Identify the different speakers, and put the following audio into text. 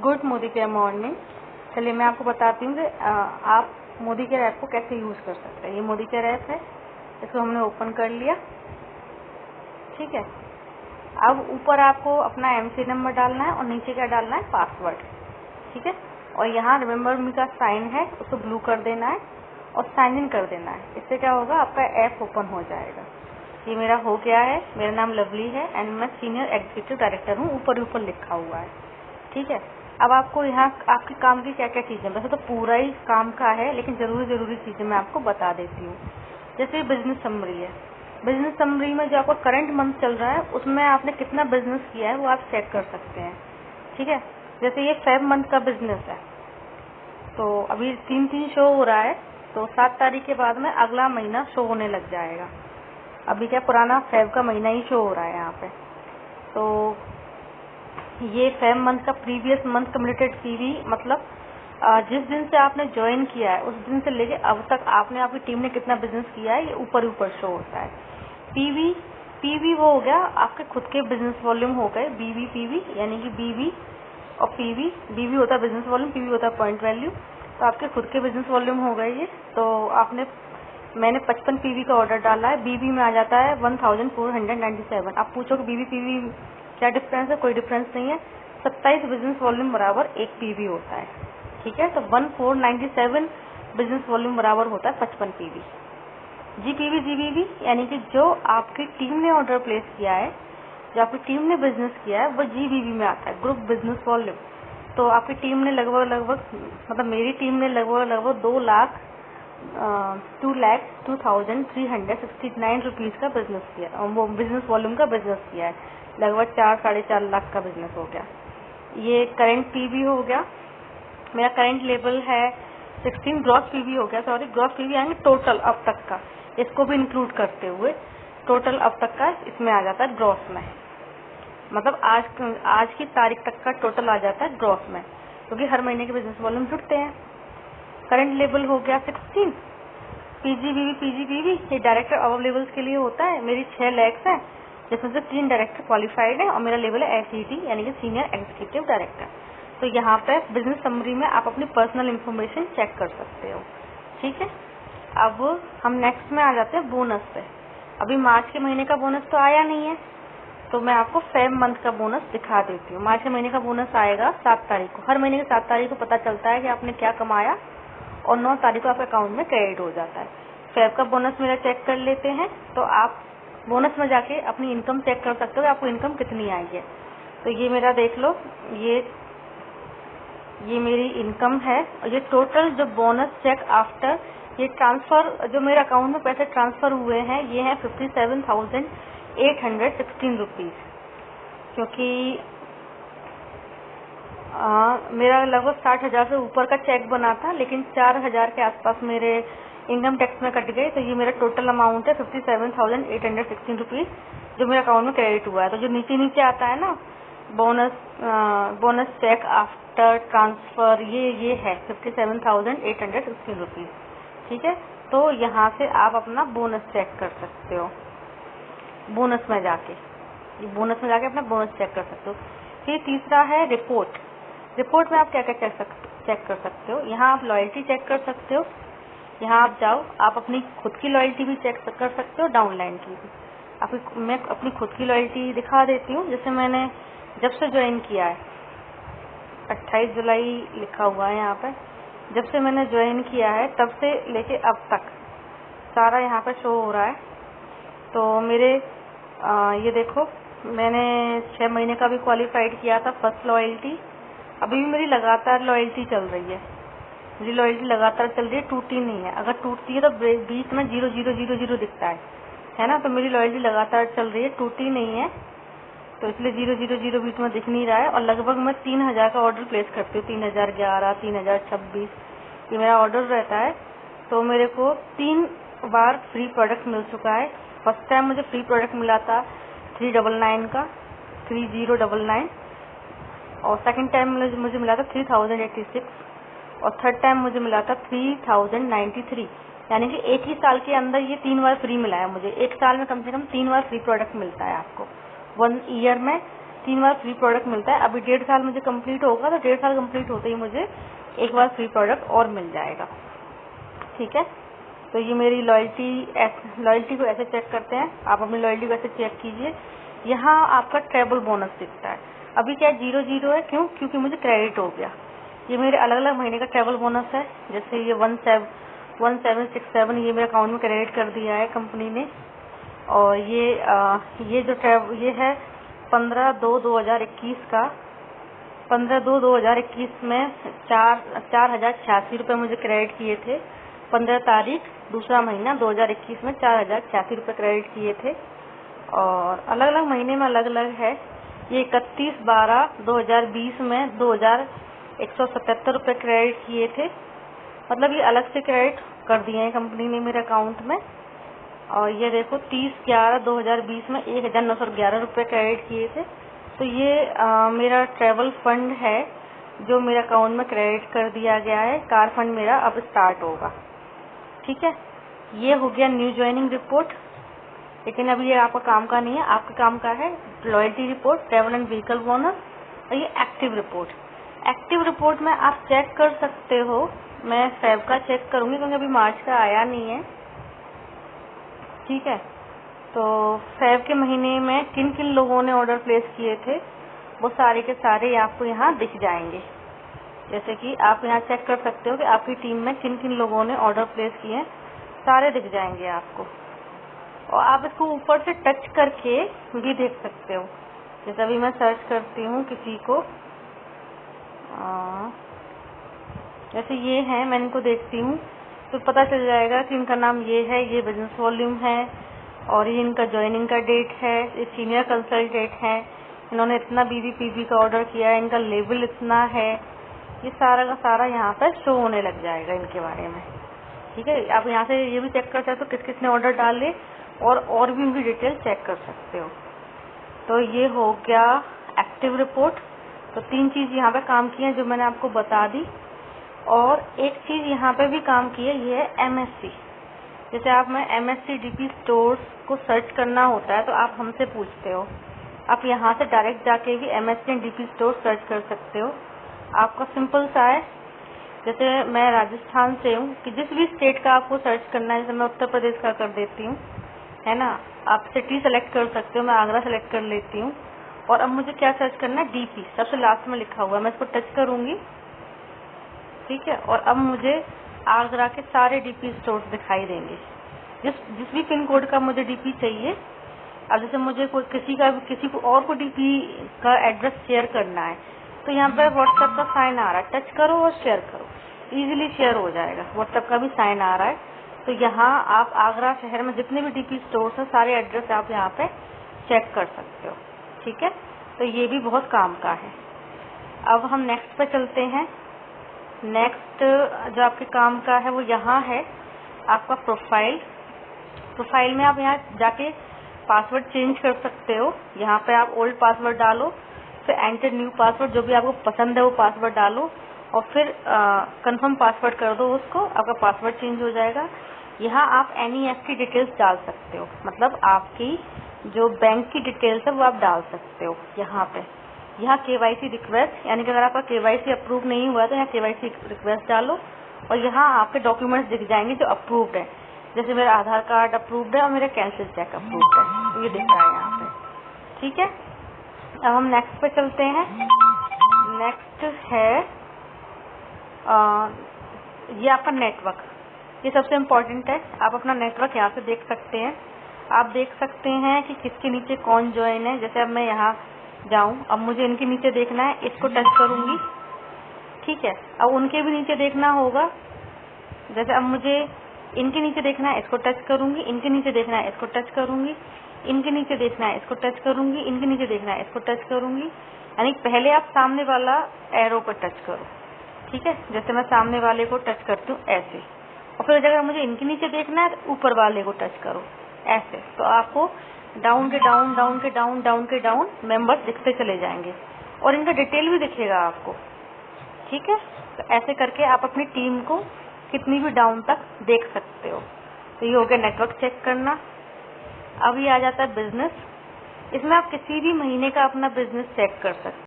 Speaker 1: Good Modi care morning. चलिए मैं आपको बताती हूँ कि आप मोदी केयर ऐप को कैसे यूज़ कर सकते हैं। ये मोदी केयर ऐप है, इसको हमने ओपन कर लिया। ठीक है, अब ऊपर आपको अपना एमसी नंबर डालना है और नीचे क्या डालना है, पासवर्ड। ठीक है, और यहाँ रिमेंबर मी का साइन है, उसको ब्लू कर देना है और साइन इन कर देना है। इससे क्या होगा, आपका ऐप ओपन हो जाएगा। ये मेरा हो गया है। मेरा नाम लवली है एंड मैं सीनियर एग्जीक्यूटिव डायरेक्टर हूँ, ऊपर लिखा हुआ है। ठीक है, अब आपको यहाँ आपके काम की क्या क्या चीज़ें, वैसे तो पूरा ही काम का है लेकिन जरूरी चीज़ें मैं आपको बता देती हूँ। जैसे बिजनेस समरी है, बिजनेस समरी में जो आपका करंट मंथ चल रहा है उसमें आपने कितना बिजनेस किया है वो आप चेक कर सकते हैं। ठीक है, जैसे ये फेब मंथ का बिजनेस है तो अभी 3 शो हो रहा है, तो 7 तारीख के बाद में अगला महीना शो होने लग जाएगा। अभी क्या पुराना फेब का महीना ही शो हो रहा है यहाँ पे। तो ये फेब मंथ का प्रीवियस मंथ कम्युलेटेड पीवी, मतलब जिस दिन से आपने ज्वाइन किया है उस दिन से लेके अब तक आपने आपकी टीम ने कितना बिजनेस किया है, ये ऊपर शो होता है। पीवी वो हो गया आपके खुद के बिजनेस वॉल्यूम हो गए, बीवी पीवी, यानी कि बीवी और पीवी। बीवी होता है बिजनेस वॉल्यूम, पीवी होता है पॉइंट वैल्यू। तो आपके खुद के बिजनेस वॉल्यूम हो गए ये। तो मैंने 55 पीवी का ऑर्डर डाला है, बीवी में आ जाता है 1497। आप पूछोगे बीवी पीवी क्या डिफरेंस है, कोई डिफरेंस नहीं है। 27 बिजनेस वॉल्यूम बराबर 1 पीवी होता है। ठीक है, तो 1497 बिजनेस वॉल्यूम बराबर होता है 55 पीवी। जीपीवी जीबीवी यानी कि जो आपकी टीम ने ऑर्डर प्लेस किया है, जो आपकी टीम ने बिजनेस किया है वो जीबीवी में आता है, ग्रुप बिजनेस वॉल्यूम। तो आपकी टीम ने लगभग मतलब मेरी टीम ने लगभग 2,02,369 रुपीज का बिजनेस किया, वो बिजनेस वॉल्यूम का बिजनेस किया है। लगभग 4-4.5 लाख का बिजनेस हो गया। ये करंट पीवी हो गया। मेरा करंट लेवल है 16। ग्रॉस पीवी हो गया, सॉरी ग्रॉस पीवी यानी टोटल अब तक का, इसको भी इंक्लूड करते हुए टोटल अब तक का इसमें आ जाता है ग्रॉस में। मतलब आज की तारीख तक का टोटल आ जाता है ग्रॉस में, क्योंकि हर महीने के बिजनेस वॉल्यूम जुड़ते हैं। करंट लेवल हो गया 16। पीजीबीवी ये डायरेक्टर अबव लेवल्स के लिए होता है। मेरी 6 लैक्स है, जिसमें से 3 डायरेक्टर क्वालिफाइड है और मेरा लेवल है एसईटी यानी कि सीनियर एग्जीक्यूटिव डायरेक्टर। तो यहाँ पे बिजनेस समरी में आप अपनी पर्सनल इंफॉर्मेशन चेक कर सकते हो। ठीक है, अब हम नेक्स्ट में आ जाते हैं बोनस पे। अभी मार्च के महीने का बोनस तो आया नहीं है, तो मैं आपको फेब मंथ का बोनस दिखा देती हूँ। मार्च के महीने का बोनस आएगा 7 तारीख को। हर महीने की 7 तारीख को पता चलता है कि आपने क्या कमाया और 9 तारीख को आपके अकाउंट में क्रेडिट हो जाता है। फेब का बोनस मेरा चेक कर लेते हैं, तो आप बोनस में जाके अपनी इनकम चेक कर सकते हो कि आपको इनकम कितनी आई है। तो ये मेरा देख लो, ये मेरी इनकम है और ये टोटल जो बोनस चेक आफ्टर ये ट्रांसफर, जो मेरे अकाउंट में पैसे ट्रांसफर हुए हैं, ये है 57,816 रुपीज। क्योंकि मेरा लगभग 60,000 से ऊपर का चेक बना था, लेकिन 4,000 के आसपास मेरे इनकम टैक्स में कट गए। तो ये मेरा टोटल अमाउंट है 57,816 रुपीज, जो मेरे अकाउंट में क्रेडिट हुआ है। तो जो नीचे आता है ना बोनस चेक आफ्टर ट्रांसफर, ये है 57,816 रुपीज। ठीक है, तो यहाँ से आप अपना बोनस चेक कर सकते हो। बोनस में जाके अपना बोनस चेक कर सकते हो। फिर तीसरा है रिपोर्ट। रिपोर्ट में आप क्या क्या चेक कर सकते हो। यहाँ आप लॉयल्टी चेक कर सकते हो। यहाँ आप जाओ, आप अपनी खुद की लॉयल्टी भी चेक कर सकते हो, डाउनलाइन की भी। मैं अपनी खुद की लॉयल्टी दिखा देती हूँ। जैसे मैंने जब से ज्वाइन किया है, 28 जुलाई लिखा हुआ है यहाँ पे, जब से मैंने ज्वाइन किया है तब से लेके अब तक सारा यहाँ पे शो हो रहा है। तो मेरे ये देखो, मैंने 6 महीने का भी क्वालिफाइड किया था फर्स्ट लॉयल्टी। अभी भी मेरी लगातार लॉयल्टी चल रही है, मेरी लॉयल्टी लगातार चल रही है, टूटी नहीं है। अगर टूटती है तो बीच में 0,0,0,0 दिखता है ना। तो मेरी लॉयल्टी लगातार चल रही है, टूटी नहीं है, तो इसलिए 0,0,0 बीच में दिख नहीं रहा है। और लगभग मैं 3,000 का ऑर्डर प्लेस करती हूँ, 3,011, 3,026 ये मेरा ऑर्डर रहता है। तो मेरे को 3 बार फ्री प्रोडक्ट मिल चुका है। फर्स्ट टाइम मुझे फ्री प्रोडक्ट मिला था 399 का, 3099, और सेकंड टाइम मुझे मिला था 3086, और थर्ड टाइम मुझे मिला था 3093। यानी कि एक ही साल के अंदर ये 3 बार फ्री मिला है मुझे। एक साल में कम से कम 3 बार फ्री प्रोडक्ट मिलता है आपको 1 ईयर में। 3 बार फ्री प्रोडक्ट मिलता है। अभी 1.5 साल मुझे कंप्लीट होगा, तो 1.5 साल कंप्लीट होते ही मुझे एक बार फ्री प्रोडक्ट और मिल जाएगा। ठीक है, तो ये मेरी लॉयल्टी को ऐसे चेक करते हैं। आप अपनी लॉयल्टी को ऐसे चेक कीजिए। यहाँ आपका ट्रैवल बोनस दिखता है। अभी क्या 0 है, क्यों? क्योंकि मुझे क्रेडिट हो गया। ये मेरे अलग अलग महीने का ट्रैवल बोनस है। जैसे ये 1767 ये मेरे अकाउंट में क्रेडिट कर दिया है कंपनी ने। और ये जो ये है 15/2/2021 का। 15/2/2021 में 4,086 रुपये मुझे क्रेडिट किए थे। 15 तारीख दूसरा महीना 2021 में 4,086 रुपये क्रेडिट किए थे। और अलग अलग महीने में अलग अलग है। ये 31/12/2020 में 2,177 रुपये क्रेडिट किए थे। मतलब ये अलग से क्रेडिट कर दिए हैं कंपनी ने मेरे अकाउंट में। और ये देखो 30/11/2020 में 1,911 रुपये क्रेडिट किए थे। तो ये मेरा ट्रैवल फंड है जो मेरे अकाउंट में क्रेडिट कर दिया गया है। कार फंड मेरा अब स्टार्ट होगा। ठीक है, ये हो गया न्यू ज्वाइनिंग रिपोर्ट। लेकिन अभी ये आपका काम का नहीं है, आपका काम का है loyalty report, travel and vehicle bonus और ये एक्टिव रिपोर्ट। एक्टिव रिपोर्ट में आप चेक कर सकते हो। मैं फेब का चेक करूंगी क्योंकि अभी मार्च का आया नहीं है। ठीक है, तो फेब के महीने में किन किन लोगों ने ऑर्डर प्लेस किए थे वो सारे के सारे आपको यहाँ दिख जाएंगे। जैसे कि आप यहाँ चेक कर सकते हो कि आपकी टीम में किन किन लोगों ने ऑर्डर प्लेस किए हैं, सारे दिख जाएंगे आपको। और आप इसको ऊपर से टच करके भी देख सकते हो। जैसे अभी मैं सर्च करती हूँ किसी को, जैसे ये है, मैं इनको देखती हूँ तो पता चल जाएगा कि इनका नाम ये है, ये बिजनेस वॉल्यूम है और ये इनका ज्वाइनिंग का डेट है, ये सीनियर कंसल्टेंट है, इन्होंने इतना BBPB का ऑर्डर किया है, इनका लेवल इतना है। ये सारा का सारा यहाँ पर शो होने लग जाएगा इनके बारे में। ठीक है, आप यहाँ से ये भी चेक कर सकते हो किस किसने ऑर्डर डाले और भी उनकी डिटेल चेक कर सकते हो। तो ये हो गया एक्टिव रिपोर्ट। तो 3 चीज़ यहाँ पे काम की है जो मैंने आपको बता दी। और एक चीज़ यहाँ पे भी काम की है, ये है MSC। जैसे आप में MSC DP स्टोर्स को सर्च करना होता है तो आप हमसे पूछते हो। आप यहाँ से डायरेक्ट जाके भी MSC DP स्टोर सर्च कर सकते हो। आपका सिंपल सा है। जैसे मैं राजस्थान से हूँ कि जिस भी स्टेट का आपको सर्च करना है, जैसे मैं उत्तर प्रदेश का कर देती हूँ, है ना। आप सिटी सेलेक्ट कर सकते हो, मैं आगरा सेलेक्ट कर लेती हूँ। और अब मुझे क्या सर्च करना है, DP सबसे लास्ट में लिखा हुआ है, मैं इसको टच करूँगी। ठीक है, और अब मुझे आगरा के सारे DP स्टोर्स दिखाई देंगे। जिस भी पिन कोड का मुझे DP चाहिए। अब जैसे मुझे किसी को और को DP का एड्रेस शेयर करना है तो यहाँ पर व्हाट्सएप का साइन आ रहा है, टच करो और शेयर करो, इजीली शेयर हो जाएगा। व्हाट्सएप का भी साइन आ रहा है। तो यहाँ आप आगरा शहर में जितने भी DP स्टोर्स हैं सारे एड्रेस आप यहाँ पे चेक कर सकते हो। ठीक है, तो ये भी बहुत काम का है। अब हम नेक्स्ट पे चलते हैं। नेक्स्ट जो आपके काम का है वो यहाँ है आपका प्रोफाइल में आप यहाँ जाके पासवर्ड चेंज कर सकते हो। यहाँ पे आप ओल्ड पासवर्ड डालो, फिर एंटर न्यू पासवर्ड, जो भी आपको पसंद है वो पासवर्ड डालो और फिर कंफर्म पासवर्ड कर दो उसको, आपका पासवर्ड चेंज हो जाएगा। यहाँ आप NEFT डिटेल्स डाल सकते हो, मतलब आपकी जो बैंक की डिटेल्स है वो आप डाल सकते हो यहाँ पे। यहाँ KYC रिक्वेस्ट, यानी कि अगर आपका KYC अप्रूव नहीं हुआ तो यहाँ KYC रिक्वेस्ट डालो और यहाँ आपके डॉक्यूमेंट्स दिख जाएंगे जो अप्रूव्ड है। जैसे मेरा आधार कार्ड अप्रूव्ड है और मेरा कैंसिल चेक अप्रूव्ड है, तो ये दिख रहा है यहाँ पे। ठीक है, अब हम नेक्स्ट पे चलते हैं। नेक्स्ट है ये आपका नेटवर्क। ये सबसे इम्पोर्टेंट है। आप अपना नेटवर्क यहाँ से देख सकते हैं। आप देख सकते हैं कि किसके नीचे कौन ज्वाइन है। जैसे अब मैं यहाँ जाऊँ, अब मुझे इनके नीचे देखना है, इसको टच करूँगी। ठीक है, अब उनके भी नीचे देखना होगा। जैसे अब मुझे इनके नीचे देखना है, इसको टच करूँगी। इनके नीचे देखना है, इसको टच करूँगी। इनके नीचे देखना है, इसको टच करूँगी। इनके नीचे देखना है, इसको टच करूँगी। यानी पहले आप सामने वाला एरो पर टच करो। ठीक है, जैसे मैं सामने वाले को टच करती हूँ ऐसे, और फिर अगर मुझे इनके नीचे देखना है तो ऊपर वाले को टच करो ऐसे। तो आपको डाउन के डाउन, डाउन के डाउन, डाउन के डाउन मेंबर्स दिखते चले जाएंगे और इनका डिटेल भी दिखेगा आपको। ठीक है, तो ऐसे करके आप अपनी टीम को कितनी भी डाउन तक देख सकते हो। तो ये हो गया नेटवर्क चेक करना। अब ये आ जाता है बिजनेस। इसमें आप किसी भी महीने का अपना बिजनेस चेक कर सकते हैं।